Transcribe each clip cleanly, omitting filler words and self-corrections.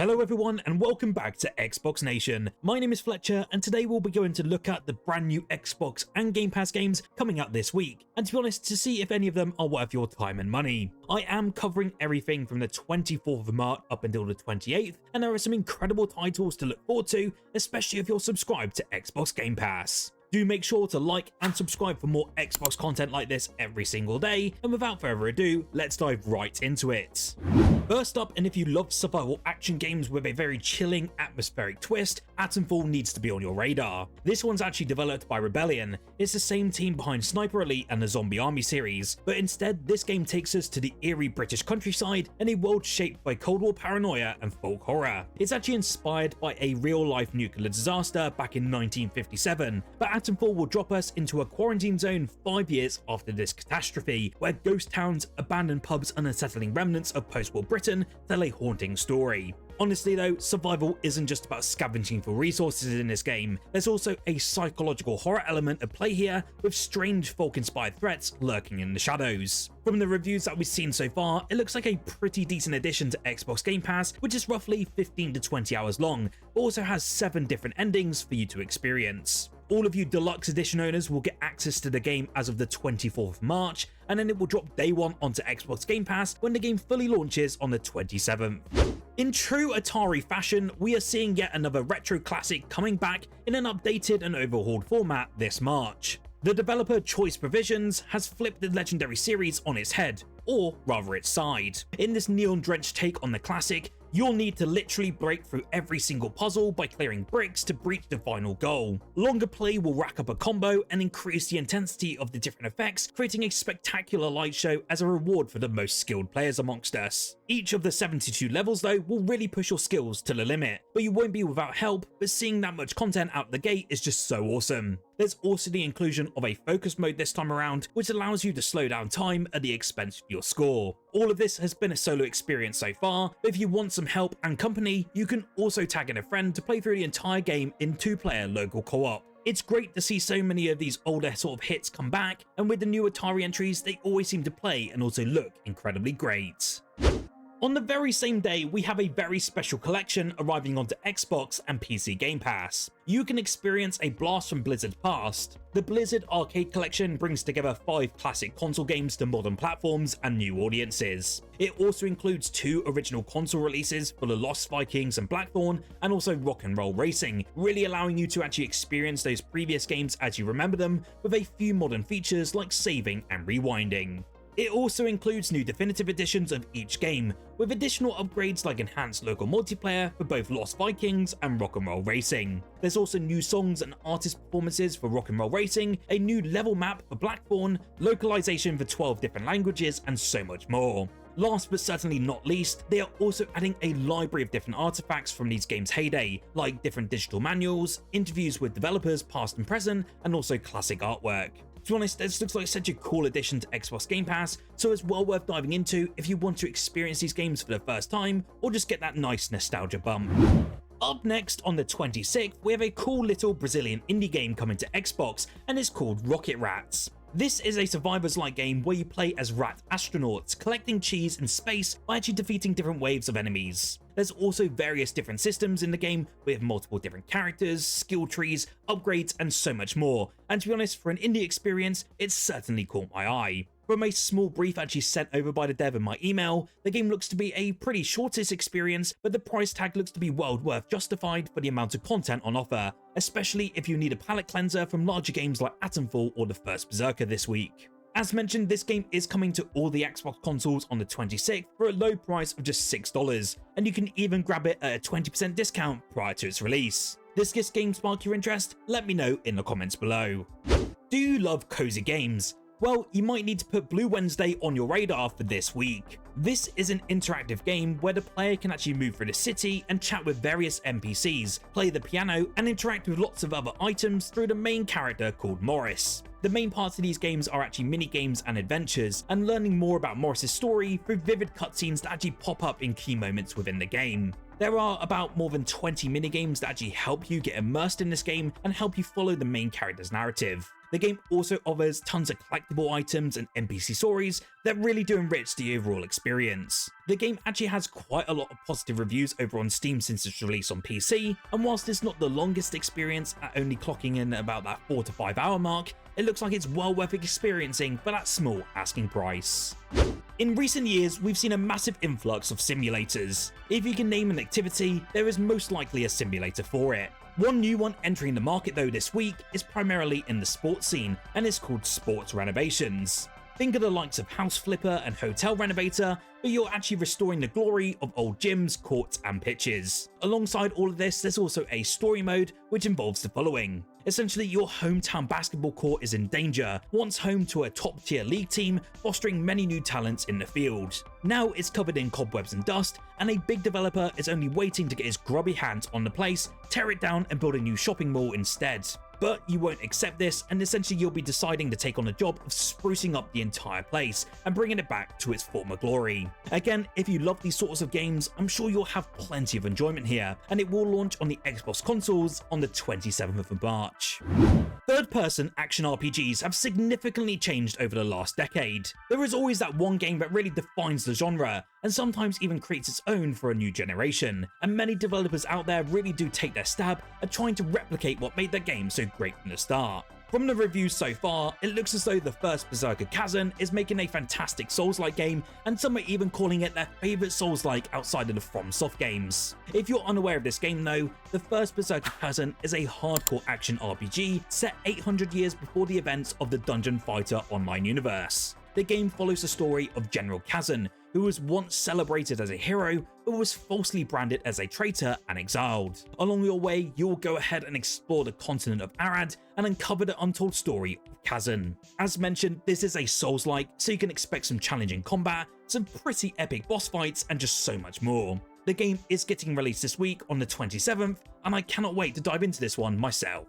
Hello everyone and welcome back to Xbox Nation. My name is Fletcher and today we'll be going to look at the brand new Xbox and Game Pass games coming out this week, and to be honest, to see if any of them are worth your time and money. I am covering everything from the 24th of March up until the 28th, and there are some incredible titles to look forward to, especially if you're subscribed to Xbox Game Pass. Do make sure to like and subscribe for more Xbox content like this every single day, and without further ado, let's dive right into it. First up, and if you love survival action games with a very chilling atmospheric twist, Atomfall needs to be on your radar. This one's actually developed by Rebellion. It's the same team behind Sniper Elite and the Zombie Army series, but instead this game takes us to the eerie British countryside in a world shaped by Cold War paranoia and folk horror. It's actually inspired by a real-life nuclear disaster back in 1957, but Atomfall will drop us into a quarantine zone 5 years after this catastrophe, where ghost towns, abandoned pubs and unsettling remnants of post-war Britain tell a haunting story. Honestly though, survival isn't just about scavenging for resources in this game. There's also a psychological horror element at play here, with strange folk-inspired threats lurking in the shadows. From the reviews that we've seen so far, it looks like a pretty decent addition to Xbox Game Pass, which is roughly 15 to 20 hours long, but also has 7 different endings for you to experience. All of you Deluxe Edition owners will get access to the game as of the 24th of March, and then it will drop day one onto Xbox Game Pass when the game fully launches on the 27th. In true Atari fashion, we are seeing yet another retro classic coming back in an updated and overhauled format this March. The developer Choice Provisions has flipped the legendary series on its head, or rather its side. In this neon-drenched take on the classic, you'll need to literally break through every single puzzle by clearing bricks to reach the final goal. Longer play will rack up a combo and increase the intensity of the different effects, creating a spectacular light show as a reward for the most skilled players amongst us. Each of the 72 levels though will really push your skills to the limit, but you won't be without help, but seeing that much content out the gate is just so awesome. There's also the inclusion of a focus mode this time around, which allows you to slow down time at the expense of your score. All of this has been a solo experience so far, but if you want some help and company, you can also tag in a friend to play through the entire game in 2-player local co-op. It's great to see so many of these older sort of hits come back, and with the new Atari entries, they always seem to play and also look incredibly great. On the very same day, we have a very special collection arriving onto Xbox and PC Game Pass. You can experience a blast from Blizzard's past. The Blizzard Arcade Collection brings together 5 classic console games to modern platforms and new audiences. It also includes 2 original console releases for the Lost Vikings and Blackthorn, and also Rock and Roll Racing, really allowing you to actually experience those previous games as you remember them, with a few modern features like saving and rewinding. It also includes new definitive editions of each game, with additional upgrades like enhanced local multiplayer for both Lost Vikings and Rock and Roll Racing. There's also new songs and artist performances for Rock and Roll Racing, a new level map for Blackthorn, localization for 12 different languages, and so much more. Last but certainly not least, they are also adding a library of different artifacts from these games' heyday, like different digital manuals, interviews with developers past and present, and also classic artwork. To be honest, this looks like such a cool addition to Xbox Game Pass, so it's well worth diving into if you want to experience these games for the first time, or just get that nice nostalgia bump. Up next on the 26th, we have a cool little Brazilian indie game coming to Xbox, and it's called Rocket Rats. This is a survivors-like game where you play as rat astronauts, collecting cheese in space by actually defeating different waves of enemies. There's also various different systems in the game with multiple different characters, skill trees, upgrades, and so much more. And to be honest, for an indie experience, it's certainly caught my eye. From a small brief actually sent over by the dev in my email, the game looks to be a pretty shortish experience, but the price tag looks to be well worth justified for the amount of content on offer, especially if you need a palate cleanser from larger games like Atomfall or the first Berserker this week. As mentioned, this game is coming to all the Xbox consoles on the 26th for a low price of just $6, and you can even grab it at a 20% discount prior to its release. Does this game spark your interest? Let me know in the comments below. Do you love cozy games? Well, you might need to put Blue Wednesday on your radar for this week. This is an interactive game where the player can actually move through the city and chat with various NPCs, play the piano, and interact with lots of other items through the main character called Morris. The main parts of these games are actually mini-games and adventures, and learning more about Morris's story through vivid cutscenes that actually pop up in key moments within the game. There are about more than 20 minigames that actually help you get immersed in this game and help you follow the main character's narrative. The game also offers tons of collectible items and NPC stories that really do enrich the overall experience. The game actually has quite a lot of positive reviews over on Steam since its release on PC, and whilst it's not the longest experience at only clocking in about that 4 to 5 hour mark, it looks like it's well worth experiencing for that small asking price. In recent years, we've seen a massive influx of simulators. If you can name an activity, there is most likely a simulator for it. One new one entering the market though this week is primarily in the sports scene, and is called Sports Renovations. Think of the likes of House Flipper and Hotel Renovator, but you're actually restoring the glory of old gyms, courts and pitches. Alongside all of this, there's also a story mode which involves the following. Essentially, your hometown basketball court is in danger, once home to a top-tier league team, fostering many new talents in the field. Now it's covered in cobwebs and dust, and a big developer is only waiting to get his grubby hands on the place, tear it down and build a new shopping mall instead. But you won't accept this, and essentially you'll be deciding to take on the job of sprucing up the entire place and bringing it back to its former glory. Again, if you love these sorts of games, I'm sure you'll have plenty of enjoyment here, and it will launch on the Xbox consoles on the 27th of March. Third-person action RPGs have significantly changed over the last decade. There is always that one game that really defines the genre, and sometimes even creates its own for a new generation, and many developers out there really do take their stab at trying to replicate what made their game so great from the start. From the reviews so far, it looks as though the first Berserker Khazan is making a fantastic Souls-like game, and some are even calling it their favourite Souls-like outside of the FromSoft games. If you're unaware of this game though, the first Berserker Khazan is a hardcore action RPG set 800 years before the events of the Dungeon Fighter online universe. The game follows the story of General Khazan, who was once celebrated as a hero, but was falsely branded as a traitor and exiled. Along your way, you will go ahead and explore the continent of Arad and uncover the untold story of Khazan. As mentioned, this is a Souls-like, so you can expect some challenging combat, some pretty epic boss fights, and just so much more. The game is getting released this week on the 27th, and I cannot wait to dive into this one myself.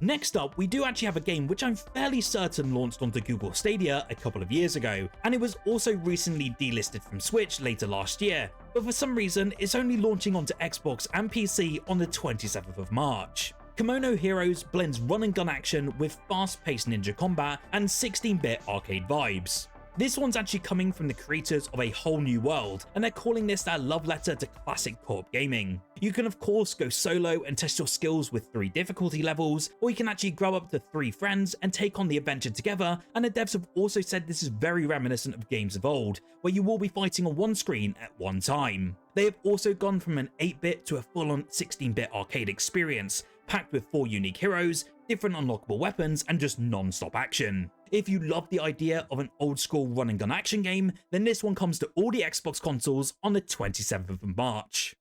Next up, we do actually have a game which I'm fairly certain launched onto Google Stadia a couple of years ago, and it was also recently delisted from Switch later last year, but for some reason it's only launching onto Xbox and PC on the 27th of March. Kemono Heroes blends run and gun action with fast-paced ninja combat and 16-bit arcade vibes. This one's actually coming from the creators of A Whole New World, and they're calling this their love letter to classic co-op gaming. You can of course go solo and test your skills with 3 difficulty levels, or you can actually grab up to 3 friends and take on the adventure together, and the devs have also said this is very reminiscent of games of old, where you will be fighting on one screen at one time. They have also gone from an 8-bit to a full-on 16-bit arcade experience, packed with 4 unique heroes, different unlockable weapons, and just non-stop action. If you love the idea of an old-school run-and-gun action game, then this one comes to all the Xbox consoles on the 27th of March.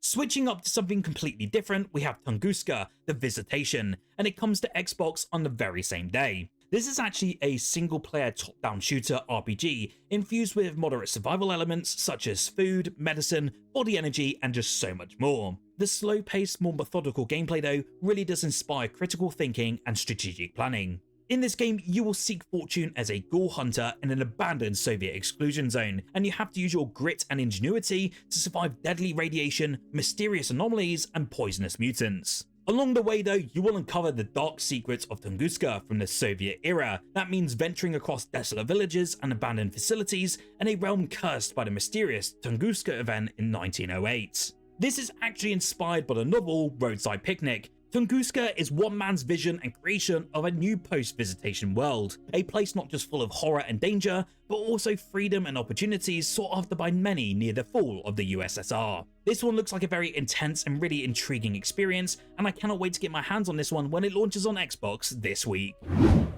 Switching up to something completely different, we have Tunguska The Visitation, and it comes to Xbox on the very same day. This is actually a single-player top-down shooter RPG infused with moderate survival elements such as food, medicine, body energy, and just so much more. The slow-paced, more methodical gameplay though really does inspire critical thinking and strategic planning. In this game, you will seek fortune as a ghoul hunter in an abandoned Soviet exclusion zone, and you have to use your grit and ingenuity to survive deadly radiation, mysterious anomalies, and poisonous mutants. Along the way though, you will uncover the dark secrets of Tunguska from the Soviet era. That means venturing across desolate villages and abandoned facilities in a realm cursed by the mysterious Tunguska event in 1908. This is actually inspired by the novel Roadside Picnic. Tunguska is one man's vision and creation of a new post-visitation world, a place not just full of horror and danger, but also freedom and opportunities sought after by many near the fall of the USSR. This one looks like a very intense and really intriguing experience, and I cannot wait to get my hands on this one when it launches on Xbox this week.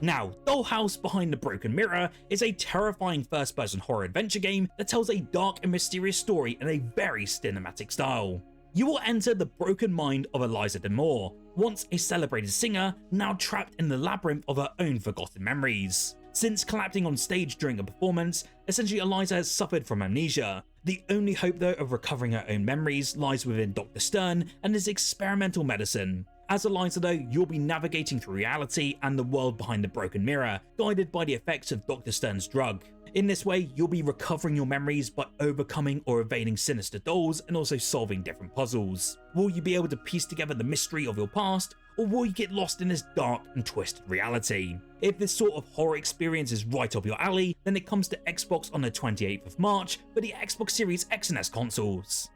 Now, Dollhouse Behind the Broken Mirror is a terrifying first-person horror adventure game that tells a dark and mysterious story in a very cinematic style. You will enter the broken mind of Eliza D'Amour, once a celebrated singer, now trapped in the labyrinth of her own forgotten memories. Since collapsing on stage during a performance, essentially Eliza has suffered from amnesia. The only hope though of recovering her own memories lies within Dr. Stern and his experimental medicine. As Eliza though, you'll be navigating through reality and the world behind the broken mirror, guided by the effects of Dr. Stern's drug. In this way, you'll be recovering your memories by overcoming or evading sinister dolls and also solving different puzzles. Will you be able to piece together the mystery of your past, or will you get lost in this dark and twisted reality? If this sort of horror experience is right up your alley, then it comes to Xbox on the 28th of March for the Xbox Series X and S consoles.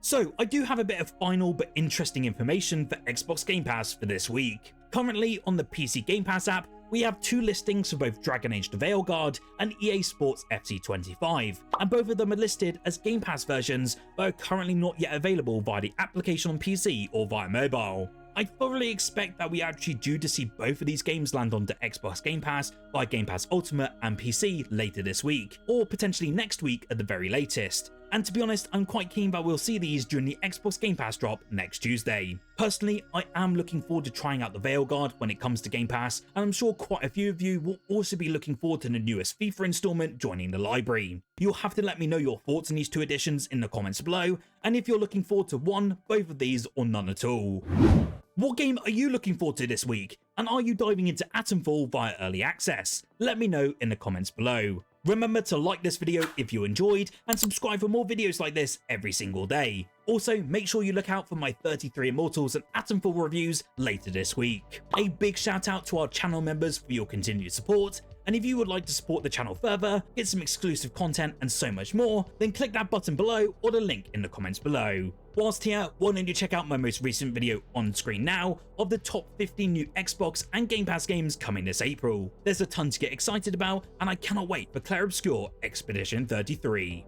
So, I do have a bit of final but interesting information for Xbox Game Pass for this week. Currently, on the PC Game Pass app, we have 2 listings for both Dragon Age The Veilguard and EA Sports FC 25, and both of them are listed as Game Pass versions but are currently not yet available via the application on PC or via mobile. I thoroughly expect that we are actually due to see both of these games land onto Xbox Game Pass via Game Pass Ultimate and PC later this week, or potentially next week at the very latest. And to be honest, I'm quite keen that we'll see these during the Xbox Game Pass drop next Tuesday. Personally, I am looking forward to trying out the Veilguard when it comes to Game Pass, and I'm sure quite a few of you will also be looking forward to the newest FIFA installment joining the library. You'll have to let me know your thoughts on these 2 editions in the comments below, and if you're looking forward to one, both of these, or none at all. What game are you looking forward to this week? And are you diving into Atomfall via early access? Let me know in the comments below. Remember to like this video if you enjoyed, and subscribe for more videos like this every single day. Also, make sure you look out for my 33 Immortals and Atomfall reviews later this week. A big shout out to our channel members for your continued support, and if you would like to support the channel further, get some exclusive content and so much more, then click that button below or the link in the comments below. Whilst here, why don't you check out my most recent video on screen now of the top 15 new Xbox and Game Pass games coming this April. There's a ton to get excited about, and I cannot wait for Clair Obscur Expedition 33.